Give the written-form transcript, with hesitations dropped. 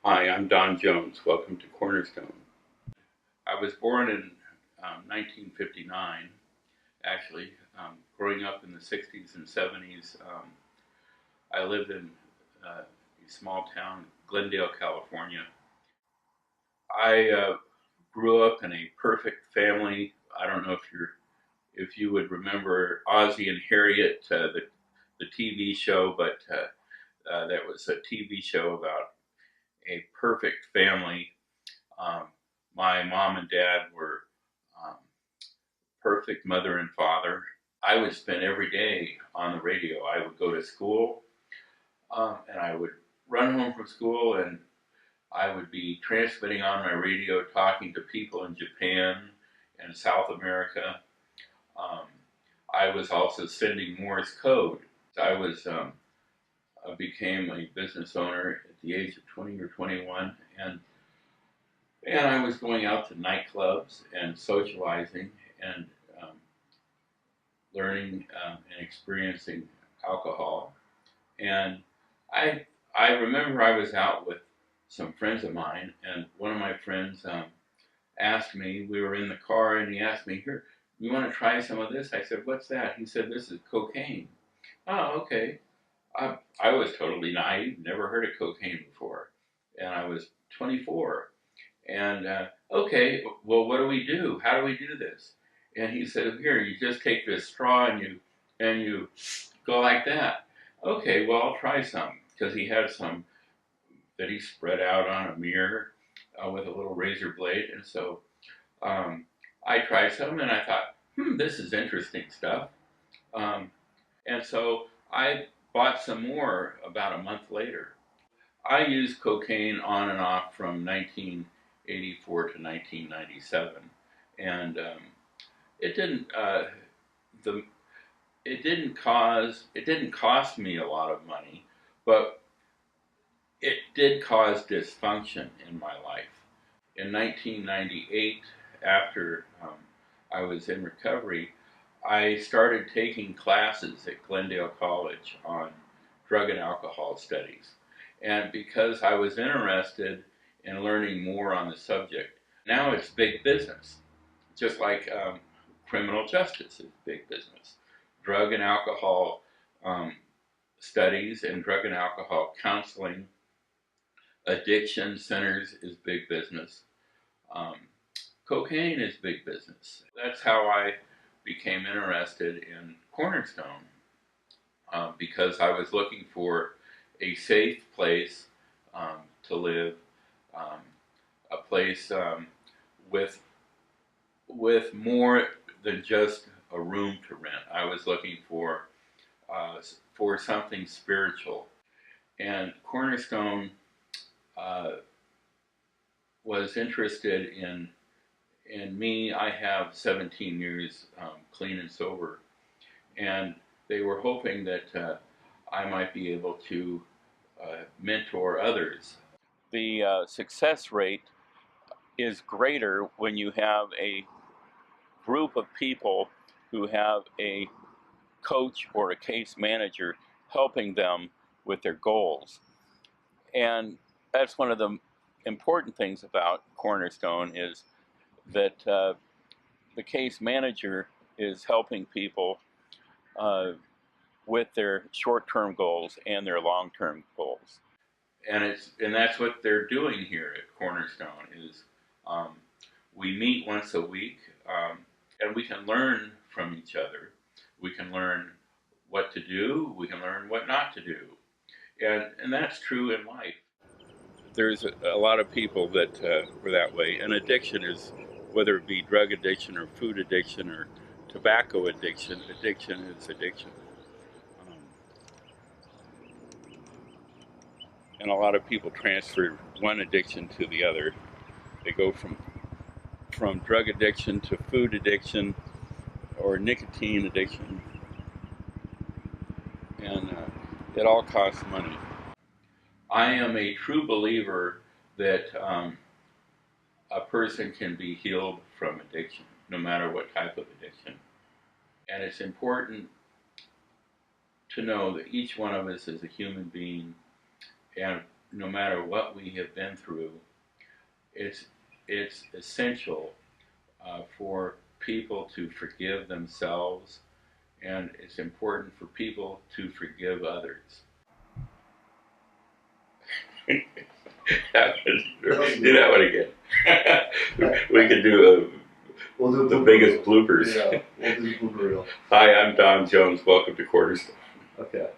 Hi, I'm Don Jones. Welcome to Cornerstone. I was born in 1959, actually. Growing up in the 60s and 70s, I lived in a small town, Glendale, California. I grew up in a perfect family. I don't know if you would remember Ozzie and Harriet, the TV show, but that was a TV show about a perfect family. Um, my mom and dad were um, perfect mother and father. I would spend every day on the radio. I would go to school and I would run home from school and I would be transmitting on my radio, talking to people in Japan and South America. Um, I was also sending Morse code. I became a business owner at the age of 20 or 21, and I was going out to nightclubs and socializing and um, learning and experiencing alcohol. And I I remember I was out with some friends of mine, and one of my friends asked me. We were in the car, and he asked me, "Here, you want to try some of this?" I said, "What's that?" He said, "This is cocaine." Oh, okay. I was totally naive, never heard of cocaine before, and I was 24. And okay, well, what do we do? How do we do this? And he said, here, you just take this straw and you go like that. Okay, well, I'll try some because he had some that he spread out on a mirror with a little razor blade, and so um, I tried some and I thought, this is interesting stuff. Um, and so I bought some more about a month later. I used cocaine on and off from 1984 to 1997, and it didn't the it didn't cost me a lot of money, but it did cause dysfunction in my life. In 1998, after I was in recovery, I started taking classes at Glendale College on drug and alcohol studies. And because I was interested in learning more on the subject, now it's big business, just like criminal justice is big business. Drug and alcohol um, studies and drug and alcohol counseling, addiction centers is big business. Um, Cocaine is big business. That's how I became interested in Cornerstone because I was looking for a safe place to live, um, a place with more than just a room to rent. I was looking for something spiritual, and Cornerstone uh, was interested in me. I have 17 years clean and sober, and they were hoping that I might be able to mentor others. The success rate is greater when you have a group of people who have a coach or a case manager helping them with their goals. And that's one of the important things about Cornerstone is that the case manager is helping people uh, with their short-term goals and their long-term goals. And that's what they're doing here at Cornerstone is um, we meet once a week and we can learn from each other. We can learn what to do. We can learn what not to do, and that's true in life. There's a lot of people that were that way, and addiction is whether it be drug addiction or food addiction or tobacco addiction. Addiction is addiction. Um, and a lot of people transfer one addiction to the other. They go from drug addiction to food addiction or nicotine addiction, and it all costs money. I am a true believer that a person can be healed from addiction, no matter what type of addiction. And it's important to know that each one of us is a human being, and no matter what we have been through, it's essential for people to forgive themselves, and it's important for people to forgive others. Do that one again. We could do the biggest bloopers. Yeah, we'll do the blooper reel. Hi, I'm Don Jones. Welcome to Cornerstone. Okay.